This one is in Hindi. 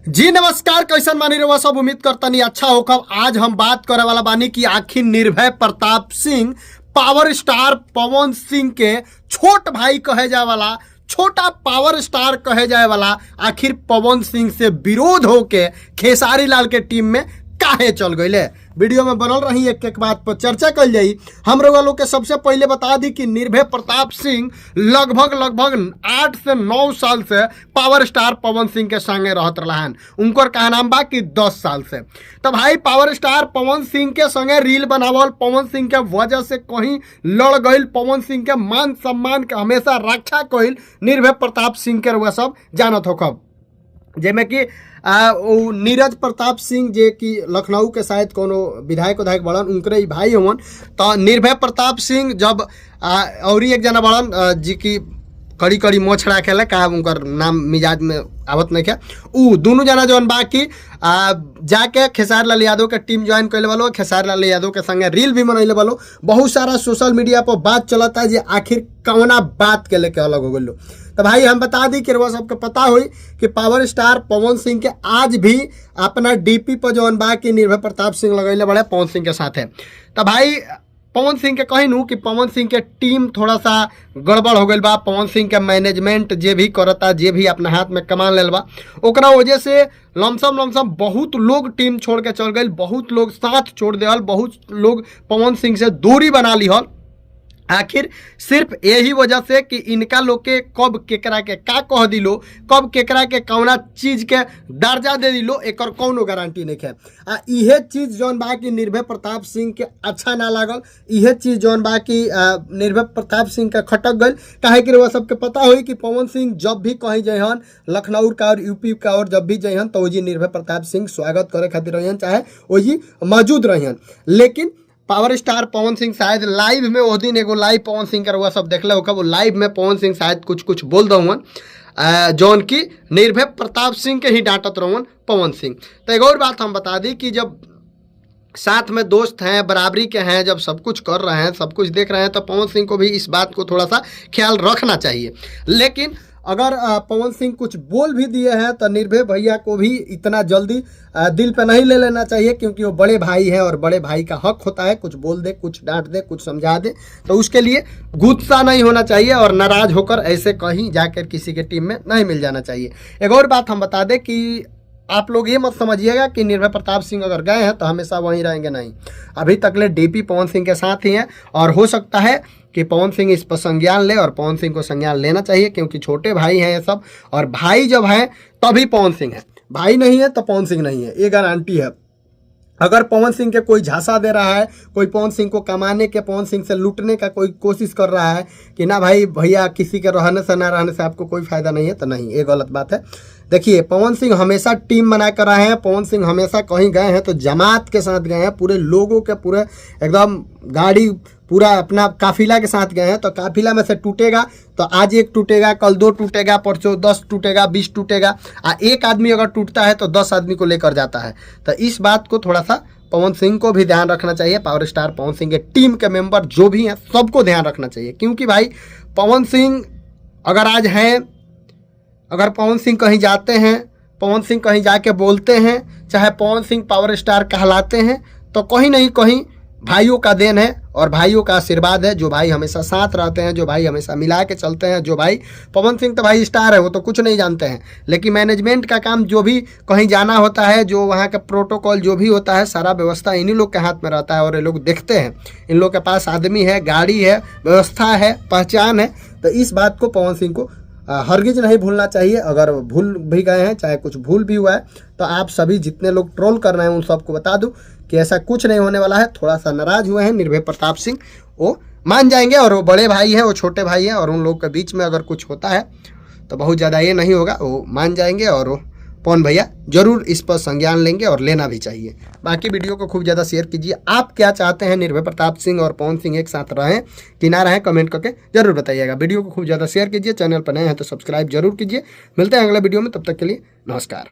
जी नमस्कार, कैसन मानी रहुआ सब। उम्मीद करता नहीं अच्छा होगा। आज हम बात करे वाला बानी कि आखिर निर्भय प्रताप सिंह पावर स्टार पवन सिंह के छोट भाई कहे जाए वाला, छोटा पावर स्टार कहे जाए वाला, आखिर पवन सिंह से विरोध होके खेसारी लाल के टीम में काहे चल गए। वीडियो में बनल रही एक एक बात पर चर्चा कल जाई। हम लोग के सबसे पहले बता दी कि निर्भय प्रताप सिंह लगभग 8 से 9 साल से पावर स्टार पवन सिंह के संगे रहत रहन। उनकर कहा नाम बा कि 10 साल से। तो भाई पावर स्टार पवन सिंह के संगे रील बनावल, पवन सिंह के वजह से कहीं लड़ गई, पवन सिंह के मान सम्मान के हमेशा रक्षा कइल निर्भय प्रताप सिंह के रउआ सब जानत होखब। जेमे कि नीरज प्रताप सिंह जे कि लखनऊ के शायद कोनो विधायक बड़न, उनकरे भाई होवन। तो निर्भय प्रताप सिंह जब और एक जना बड़न जी की कड़ी कड़ी मोछड़ा खेले का उनकर नाम मिजाज में आवत नहीं है, उ दोनों जना जौन बाकी जाके खेसारी लाल यादव के टीम ज्वाइन कैले वालो, खेसारी लाल यादव के संगे रील भी मनैले वालो। बहुत सारा सोशल मीडिया पर बात चलता है जे आखिर कौना बात के लेके अलग हो गलो। तो भाई हम बता दी कि रउआ सबके पता हुई कि पावर स्टार पवन सिंह के आज भी अपना डीपी पर जौन बा कि निर्भय प्रताप सिंह लगैले बड़े पवन सिंह के साथ है। तो भाई पवन सिंह के कहनू कि पवन सिंह के टीम थोड़ा सा गड़बड़ हो गई बा। पवन सिंह के मैनेजमेंट जे भी करता, जे भी अपना हाथ में कमान लेल बा, ओकरा वजह से लमसम बहुत लोग टीम छोड़ के चल गए, बहुत लोग साथ छोड़ देहल, बहुत लोग पवन सिंह से दूरी बना लिहल। आखिर सिर्फ यही वजह से कि इनका लोग के कब केकरा के का कह दिलो, कब केकरा के कौना चीज के दर्जा दे दिलो, एक कौनो गारंटी नहीं है। इहे चीज जौन बा कि निर्भय प्रताप सिंह के अच्छा ना लागल, इहे चीज जौन बा कि निर्भय प्रताप सिंह का खटक गई। काहे कि वह सबके पता हुई कि पवन सिंह जब भी कहीं जहन लखनऊ का और यूपी का और जब भी जहन तो जी निर्भय प्रताप सिंह स्वागत करे खातिर रहन, चाहे वो जी मौजूद रहन। लेकिन पावर स्टार पवन सिंह शायद लाइव में वो दिन एगो लाइव पवन सिंह का हुआ सब देखले होगा, वो लाइव में पवन सिंह शायद कुछ बोल दउन जौन की निर्भय प्रताप सिंह के ही डांटत रहन पवन सिंह। तो एक और बात हम बता दी कि जब साथ में दोस्त हैं, बराबरी के हैं, जब सब कुछ कर रहे हैं, सब कुछ देख रहे हैं, तो पवन सिंह को भी इस बात को थोड़ा सा ख्याल रखना चाहिए। लेकिन अगर पवन सिंह कुछ बोल भी दिए हैं तो निर्भय भैया को भी इतना जल्दी दिल पे नहीं ले लेना चाहिए, क्योंकि वो बड़े भाई हैं और बड़े भाई का हक होता है कुछ बोल दे, कुछ डांट दे, कुछ समझा दे। तो उसके लिए गुस्सा नहीं होना चाहिए और नाराज होकर ऐसे कहीं जाकर किसी के टीम में नहीं मिल जाना चाहिए। एक और बात हम बता दें कि आप लोग ये मत समझिएगा कि निर्भय प्रताप सिंह अगर गए हैं तो हमेशा वहीं रहेंगे, नहीं। अभी तक ले डीपी पवन सिंह के साथ ही हैं और हो सकता है कि पवन सिंह इस पर संज्ञान ले, और पवन सिंह को संज्ञान लेना चाहिए, क्योंकि छोटे भाई हैं ये सब, और भाई जब हैं तभी पवन सिंह है, भाई नहीं है तो पवन सिंह नहीं है, ये गारंटी है। अगर पवन सिंह के कोई झांसा दे रहा है, कोई पवन सिंह को कमाने के, पवन सिंह से लूटने का कोई कोशिश कर रहा है कि ना भाई भैया किसी के रहने से ना रहने से आपको कोई फायदा नहीं है, तो नहीं, ये गलत बात है। देखिए पवन सिंह हमेशा टीम बना कर रहे हैं, पवन सिंह हमेशा कहीं गए हैं तो जमात के साथ गए हैं, पूरे लोगों के पूरे एकदम गाड़ी पूरा अपना काफिला के साथ गए हैं। तो काफिला में से टूटेगा तो आज एक टूटेगा, कल 2 टूटेगा, परसों 10 टूटेगा, 20 टूटेगा। एक आदमी अगर टूटता है तो 10 आदमी को लेकर जाता है। तो इस बात को थोड़ा सा पवन सिंह को भी ध्यान रखना चाहिए। पावर स्टार पवन सिंह के टीम के मेंबर जो भी हैं सबको ध्यान रखना चाहिए, क्योंकि भाई पवन सिंह अगर आज हैं, अगर पवन सिंह कहीं जाते हैं, पवन सिंह कहीं जाके बोलते हैं, चाहे पवन सिंह पावर स्टार कहलाते हैं, तो कहीं नहीं कहीं भाइयों का देन है और भाइयों का आशीर्वाद है। जो भाई हमेशा साथ रहते हैं, जो भाई हमेशा मिला के चलते हैं, जो भाई पवन सिंह तो भाई स्टार है, वो तो कुछ नहीं जानते हैं, लेकिन मैनेजमेंट का काम जो भी कहीं जाना होता है, जो वहाँ का प्रोटोकॉल जो भी होता है, सारा व्यवस्था इन्हीं लोग के हाथ में रहता है और ये लोग देखते हैं। इन लोग के पास आदमी है, गाड़ी है, व्यवस्था है, पहचान है। तो इस बात को पवन सिंह को हरगिज नहीं भूलना चाहिए। अगर भूल भी गए हैं, चाहे कुछ भूल भी हुआ है, तो आप सभी जितने लोग ट्रोल कर रहे हैं उन सबको बता दूं कि ऐसा कुछ नहीं होने वाला है। थोड़ा सा नाराज हुए हैं निर्भय प्रताप सिंह, वो मान जाएंगे, और वो बड़े भाई हैं, वो छोटे भाई हैं, और उन लोग के बीच में अगर कुछ होता है तो बहुत ज़्यादा ये नहीं होगा, वो मान जाएंगे और वो पवन भैया जरूर इस पर संज्ञान लेंगे और लेना भी चाहिए। बाकी वीडियो को खूब ज़्यादा शेयर कीजिए। आप क्या चाहते हैं निर्भय प्रताप सिंह और पवन सिंह एक साथ रहें कि ना रहें, कमेंट करके जरूर बताइएगा। वीडियो को खूब ज़्यादा शेयर कीजिए, चैनल पर नए हैं तो सब्सक्राइब जरूर कीजिए। मिलते हैं अगले वीडियो में, तब तक के लिए नमस्कार।